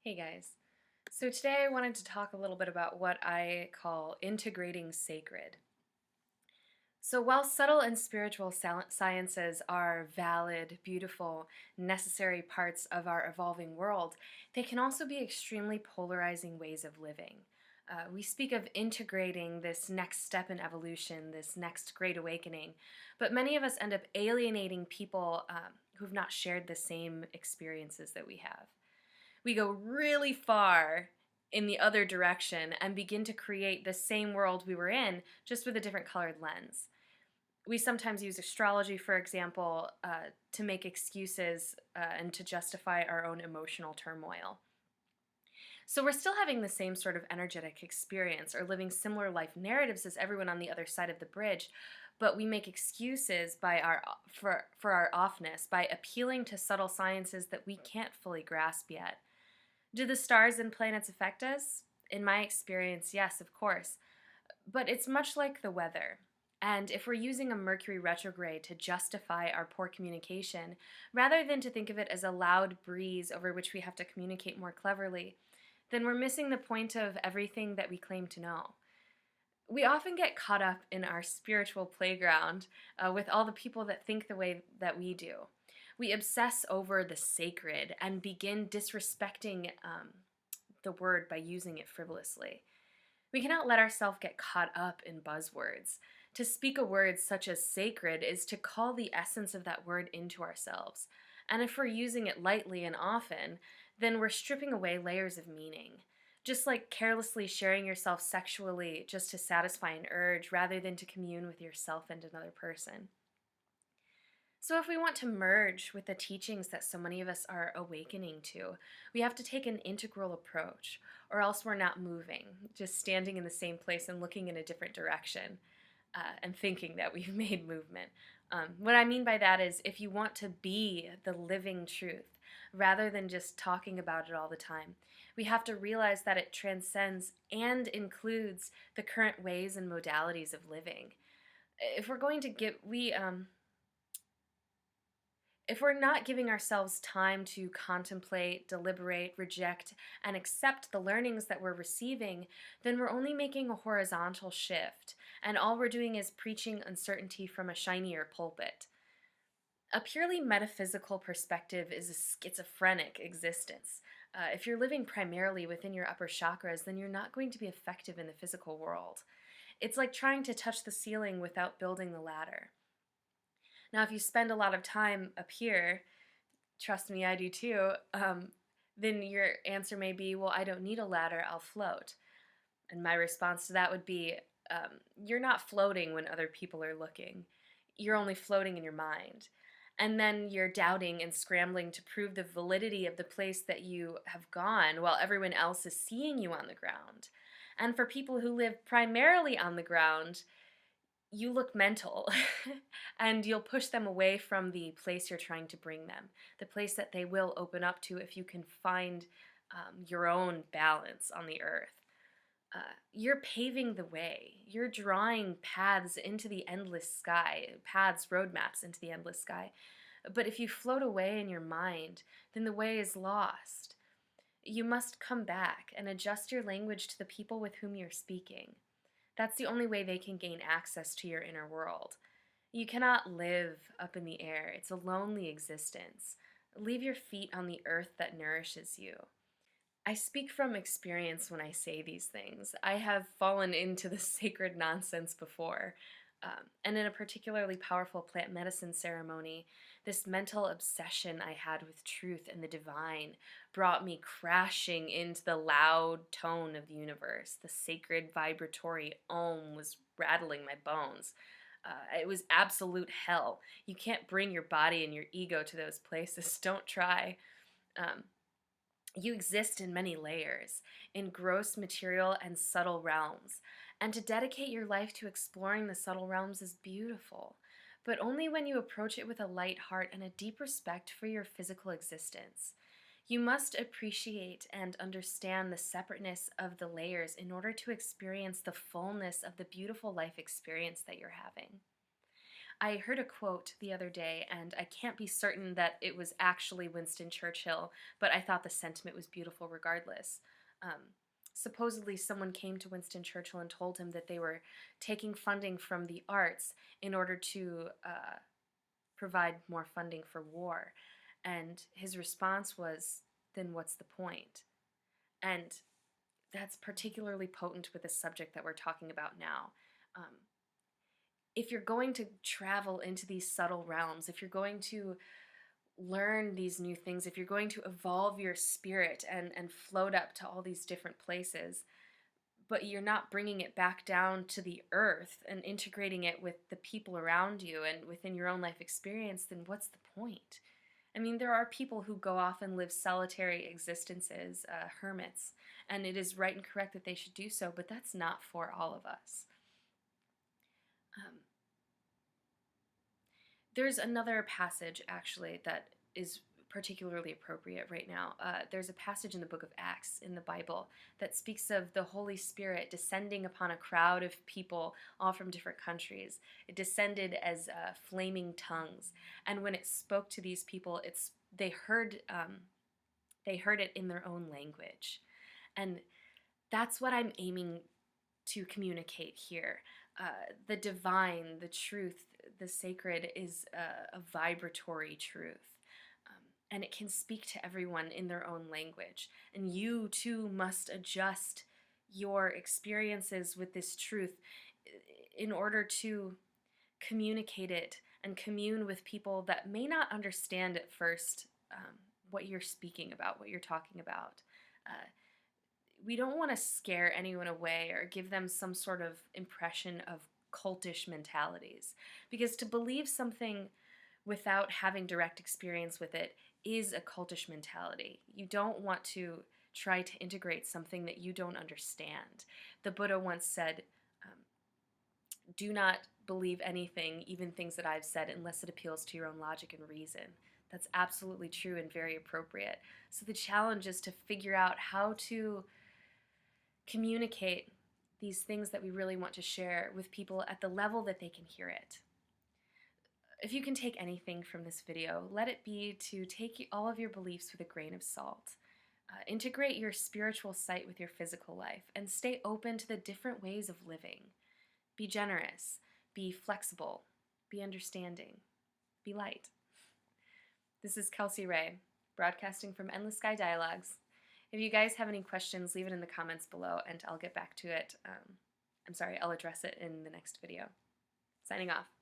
Hey guys. So today I wanted to talk a little bit about what I call integrating sacred. So while subtle and spiritual sciences are valid, beautiful, necessary parts of our evolving world, they can also be extremely polarizing ways of living. We speak of integrating this next step in evolution, this next great awakening, but many of us end up alienating people who've not shared the same experiences that we have. We go really far in the other direction and begin to create the same world we were in, just with a different colored lens. We sometimes use astrology, for example, to make excuses and to justify our own emotional turmoil. So we're still having the same sort of energetic experience or living similar life narratives as everyone on the other side of the bridge, but we make excuses for our offness by appealing to subtle sciences that we can't fully grasp yet. Do the stars and planets affect us? In my experience, yes, of course. But it's much like the weather. And if we're using a Mercury retrograde to justify our poor communication, rather than to think of it as a loud breeze over which we have to communicate more cleverly, then we're missing the point of everything that we claim to know. We often get caught up in our spiritual playground with all the people that think the way that we do. We obsess over the sacred and begin disrespecting the word by using it frivolously. We cannot let ourselves get caught up in buzzwords. To speak a word such as sacred is to call the essence of that word into ourselves. And if we're using it lightly and often, then we're stripping away layers of meaning. Just like carelessly sharing yourself sexually just to satisfy an urge rather than to commune with yourself and another person. So, if we want to merge with the teachings that so many of us are awakening to, we have to take an integral approach, or else we're not moving, just standing in the same place and looking in a different direction and thinking that we've made movement. What I mean by that is if you want to be the living truth, rather than just talking about it all the time, we have to realize that it transcends and includes the current ways and modalities of living. If we're going to give, if we're not giving ourselves time to contemplate, deliberate, reject, and accept the learnings that we're receiving, then we're only making a horizontal shift, and all we're doing is preaching uncertainty from a shinier pulpit. A purely metaphysical perspective is a schizophrenic existence. If you're living primarily within your upper chakras, then you're not going to be effective in the physical world. It's like trying to touch the ceiling without building the ladder. Now, if you spend a lot of time up here, trust me, I do too, then your answer may be, well, I don't need a ladder, I'll float. And my response to that would be, you're not floating when other people are looking. You're only floating in your mind. And then you're doubting and scrambling to prove the validity of the place that you have gone while everyone else is seeing you on the ground. And for people who live primarily on the ground, you look mental and you'll push them away from the place you're trying to bring them, the place that they will open up to if you can find your own balance on the earth. You're paving the way. You're drawing paths into the endless sky, paths, roadmaps into the endless sky. But if you float away in your mind, then the way is lost. You must come back and adjust your language to the people with whom you're speaking. That's the only way they can gain access to your inner world. You cannot live up in the air. It's a lonely existence. Leave your feet on the earth that nourishes you. I speak from experience when I say these things. I have fallen into the sacred nonsense before. And in a particularly powerful plant medicine ceremony, this mental obsession I had with truth and the divine brought me crashing into the loud tone of the universe. The sacred vibratory Om was rattling my bones. It was absolute hell. You can't bring your body and your ego to those places. Don't try. You exist in many layers, in gross material and subtle realms. And to dedicate your life to exploring the subtle realms is beautiful, but only when you approach it with a light heart and a deep respect for your physical existence. You must appreciate and understand the separateness of the layers in order to experience the fullness of the beautiful life experience that you're having. I heard a quote the other day, and I can't be certain that it was actually Winston Churchill, but I thought the sentiment was beautiful regardless. Um, Supposedly, someone came to Winston Churchill and told him that they were taking funding from the arts in order to provide more funding for war. And his response was, then what's the point? And that's particularly potent with the subject that we're talking about now. Um, if you're going to travel into these subtle realms, if you're going to learn these new things, if you're going to evolve your spirit and float up to all these different places, but you're not bringing it back down to the earth and integrating it with the people around you and within your own life experience, then what's the point? I mean, there are people who go off and live solitary existences, hermits, and it is right and correct that they should do so, but that's not for all of us. There's another passage, actually, that is particularly appropriate right now. There's a passage in the book of Acts in the Bible that speaks of the Holy Spirit descending upon a crowd of people all from different countries. It descended as flaming tongues, and when it spoke to these people, they heard it in their own language, and that's what I'm aiming to communicate here. The divine, the truth, the sacred is a vibratory truth. And it can speak to everyone in their own language. And you too must adjust your experiences with this truth in order to communicate it and commune with people that may not understand at first what you're speaking about, what you're talking about. We don't want to scare anyone away or give them some sort of impression of cultish mentalities, because to believe something without having direct experience with it is a cultish mentality. You don't want to try to integrate something that you don't understand. The Buddha once said, do not believe anything, even things that I've said, unless it appeals to your own logic and reason. That's absolutely true and very appropriate. So the challenge is to figure out how to communicate these things that we really want to share with people at the level that they can hear it. If you can take anything from this video, let it be to take all of your beliefs with a grain of salt. Integrate your spiritual sight with your physical life and stay open to the different ways of living. Be generous, be flexible, be understanding, be light. This is Kelsey Rae, broadcasting from Endless Sky Dialogues. If you guys have any questions, leave it in the comments below and I'll get back to it. I'll address it in the next video. Signing off.